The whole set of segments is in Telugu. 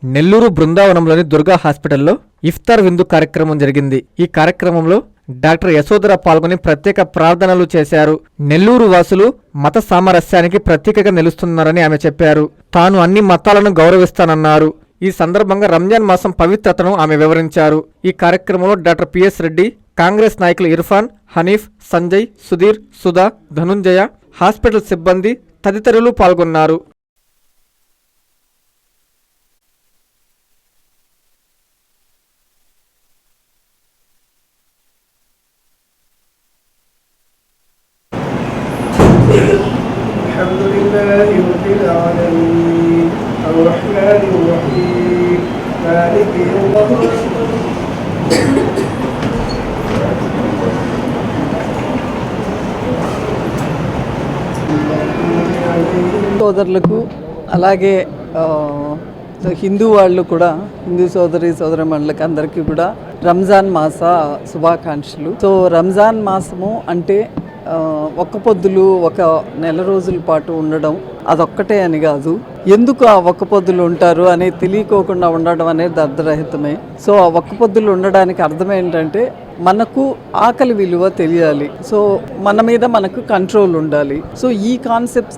నెల్లూరు బృందావనంలోని దుర్గా హాస్పిటల్లో ఇఫ్తార్ విందు కార్యక్రమం జరిగింది. ఈ కార్యక్రమంలో డాక్టర్ యశోధర పాల్గొని ప్రత్యేక ప్రార్థనలు చేశారు. నెల్లూరు వాసులు మత సామరస్యానికి ప్రతీకగా నిలుస్తున్నారని ఆమె చెప్పారు. తాను అన్ని మతాలను గౌరవిస్తానన్నారు. ఈ సందర్భంగా రంజాన్ మాసం పవిత్రతను ఆమె వివరించారు. ఈ కార్యక్రమంలో డాక్టర్ పిఎస్ రెడ్డి, కాంగ్రెస్ నాయకులు ఇర్ఫాన్, హనీఫ్, సంజయ్, సుధీర్, సుధా, ధనుంజయ, హాస్పిటల్ సిబ్బంది తదితరులు పాల్గొన్నారు. الحمد لله رب العالمين الرحمن الرحيم مالك يوم సోదరులకు అలాగే హిందూ వాళ్ళు కూడా హిందూ సోదరమణులకు అందరికీ కూడా రంజాన్ మాస శుభాకాంక్షలు. సో రంజాన్ మాసము అంటే ఒక్క పొద్దులు ఒక నెల రోజుల పాటు ఉండడం అదొక్కటే అని కాదు, ఎందుకు ఆ ఒక్క పొద్దులు ఉంటారు అనేది తెలియకోకుండా ఉండడం అనేది అర్ధరహితమే. సో ఆ ఒక్క పొద్దులు ఉండడానికి అర్థం ఏంటంటే మనకు ఆకలి విలువ తెలియాలి, సో మన మీద మనకు కంట్రోల్ ఉండాలి. సో ఈ కాన్సెప్ట్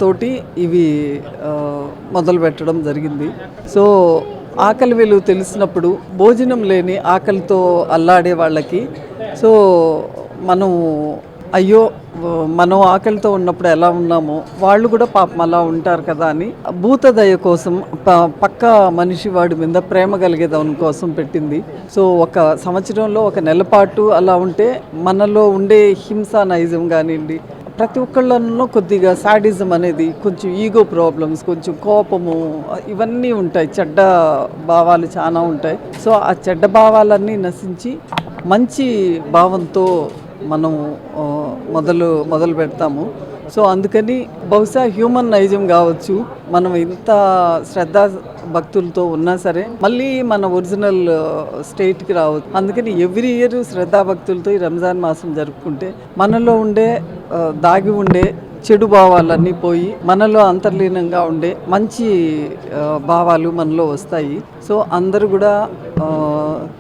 తోటి ఇవి మొదలు పెట్టడం జరిగింది. సో ఆకలి విలువ తెలిసినప్పుడు భోజనం లేని ఆకలితో అల్లాడే వాళ్ళకి సో మనం అయ్యో మనం ఆకలితో ఉన్నప్పుడు ఎలా ఉన్నామో వాళ్ళు కూడా పాపం అలా ఉంటారు కదా అని భూతదయ కోసం పక్క మనిషి వాడి మీద ప్రేమ కలిగేదాని కోసం పెట్టింది. సో ఒక సంవత్సరంలో ఒక నెల పాటు అలా ఉంటే మనలో ఉండే హింసా నైజం కానివ్వండి, ప్రతి ఒక్కళ్ళలో కొద్దిగా సాడిజం అనేది, కొంచెం ఈగో ప్రాబ్లమ్స్, కొంచెం కోపము, ఇవన్నీ ఉంటాయి, చెడ్డ భావాలు చాలా ఉంటాయి. సో ఆ చెడ్డ భావాలన్నీ నశించి మంచి భావంతో మనం మొదలు పెడతాము. సో అందుకని బహుశా హ్యూమన్ నైజం కావచ్చు, మనం ఇంత శ్రద్ధా భక్తులతో ఉన్నా సరే మళ్ళీ మన ఒరిజినల్ స్టేట్కి రావచ్చు. అందుకని ఎవ్రీ ఇయర్ శ్రద్ధాభక్తులతో ఈ రంజాన్ మాసం జరుపుకుంటే మనలో ఉండే దాగి ఉండే చెడు భావాలన్నీ పోయి మనలో అంతర్లీనంగా ఉండే మంచి భావాలు మనలో వస్తాయి. సో అందరూ కూడా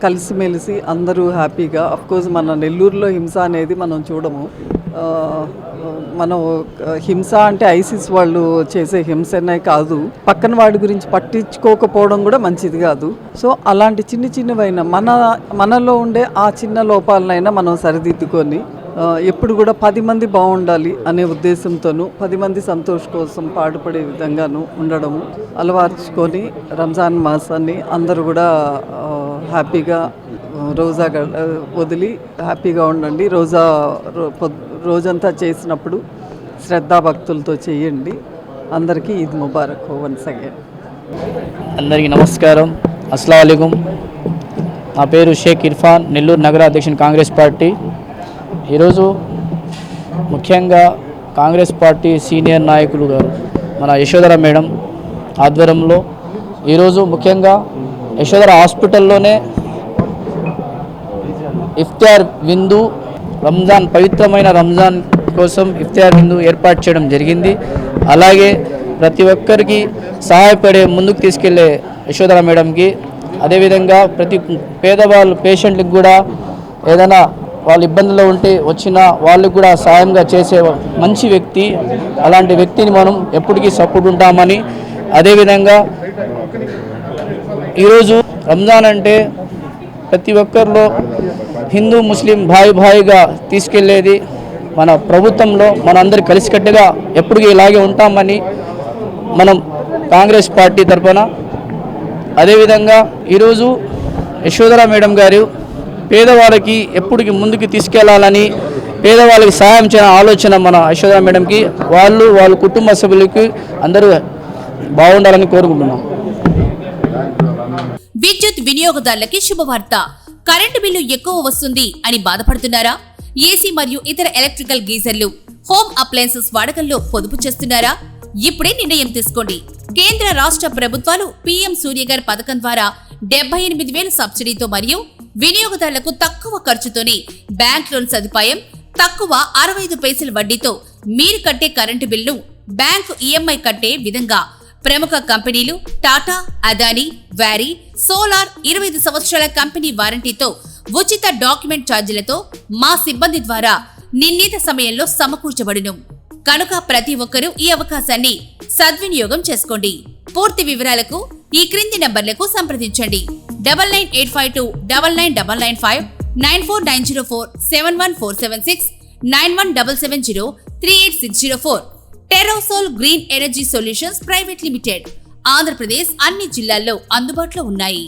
కలిసిమెలిసి అందరూ హ్యాపీగా, అఫ్కోర్స్ మన నెల్లూరులో హింస అనేది మనం చూడము. మనం హింస అంటే ఐసిస్ వాళ్ళు చేసే హింసనే కాదు, పక్కన వాడి గురించి పట్టించుకోకపోవడం కూడా మంచిది కాదు. సో అలాంటి చిన్నవైన మనలో ఉండే ఆ చిన్న లోపాలనైనా మనం సరిదిద్దుకొని ఎప్పుడు కూడా 10 మంది బాగుండాలి అనే ఉద్దేశంతోనూ 10 మంది సంతోష్ కోసం పాటుపడే విధంగాను ఉండడము అలవర్చుకొని రంజాన్ మాసాన్ని అందరూ కూడా హ్యాపీగా రోజా వదిలి హ్యాపీగా ఉండండి. రోజంతా చేసినప్పుడు శ్రద్ధాభక్తులతో చేయండి. అందరికీ ఈద్ ముబారక్ వన్స్ అగైన్. అందరికీ నమస్కారం, అస్సలాము అలైకుం. నా పేరు షేక్ ఇర్ఫాన్, నెల్లూరు నగర అధ్యక్షుని కాంగ్రెస్ పార్టీ. ఈరోజు ముఖ్యంగా కాంగ్రెస్ పార్టీ సీనియర్ నాయకులు గారు మన యశోధర మేడం ఆధ్వర్యంలో ఈరోజు ముఖ్యంగా యశోధర హాస్పిటల్లోనే ఇఫ్తార్ విందు, పవిత్రమైన రంజాన్ కోసం ఇఫ్తార్ విందు ఏర్పాటు చేయడం జరిగింది. అలాగే ప్రతి ఒక్కరికి సహాయపడే ముందుకు తీసుకెళ్లే యశోధర మేడంకి, అదేవిధంగా ప్రతి పేదవాళ్ళు పేషెంట్లకు కూడా ఏదైనా వాళ్ళు ఇబ్బందుల్లో ఉంటే వచ్చిన వాళ్ళకు కూడా సాయంగా చేసే మంచి వ్యక్తి. అలాంటి వ్యక్తిని మనం ఎప్పటికీ సపోర్ట్ ఉంటామని, అదేవిధంగా ఈరోజు రంజాన్ అంటే ప్రతి ఒక్కరిలో హిందూ ముస్లిం భాయిగా తీసుకెళ్లేది మన ప్రభుత్వంలో మనందరూ కలిసికట్టుగా ఎప్పటికీ ఇలాగే ఉంటామని మనం కాంగ్రెస్ పార్టీ తరఫున, అదేవిధంగా ఈరోజు యశోధర మేడం గారు పేదవాళ్ళకి ఎప్పటికీ ముందుకు తీసుకెళ్లాలని, పేదవాళ్ళకి సహాయం చేయడం ఆలోచన మన యశోధర మేడంకి, వాళ్ళ కుటుంబ సభ్యులకి అందరూ బాగుండాలని కోరుకుంటున్నాం. విద్యుత్ వినియోగదారులకి శుభవార్త. కరెంటు బిల్లు ఎక్కువ వస్తుంది అని బాధపడుతున్నారా? ఏసీ మరియు ఇతర ఎలక్ట్రికల్ గీజర్లు, హోమ్ అప్లయన్సెస్ వాడకంలో పొదుపు చేస్తున్నారా? ఇప్పుడే నిర్ణయం తీసుకోండి. కేంద్ర రాష్ట్ర ప్రభుత్వాలు పీఎం సూర్యగర్ పథకం ద్వారా 78,000 సబ్సిడీతో మరియు వినియోగదారులకు తక్కువ ఖర్చుతోనే బ్యాంక్ లోన్ సదుపాయం, తక్కువ 65 పైసల వడ్డీతో మీరు కట్టే కరెంటు బిల్లు బ్యాంకు ఈఎంఐ కట్టే విధంగా ప్రముఖ కంపెనీలు టాటా, అదానీ, వారీ, సోలార్ 25 సంవత్సరాల కంపెనీ వారంటీతో ఉచిత డాక్యుమెంట్ ఛార్జీలతో మా సిబ్బంది ద్వారా నిర్ణీత సమయంలో సమకూర్చబడును. కనుక ప్రతి ఒక్కరూ ఈ అవకాశాన్ని సద్వినియోగం చేసుకోండి. పూర్తి వివరాలకు ఈ క్రింది నంబర్లకు సంప్రదించండి. 9985299995, 9490471476, 9177038604. Terosol green energy solutions private limited, Andhra Pradesh అన్ని జిల్లాల్లో అందుబాటులో ఉన్నాయి.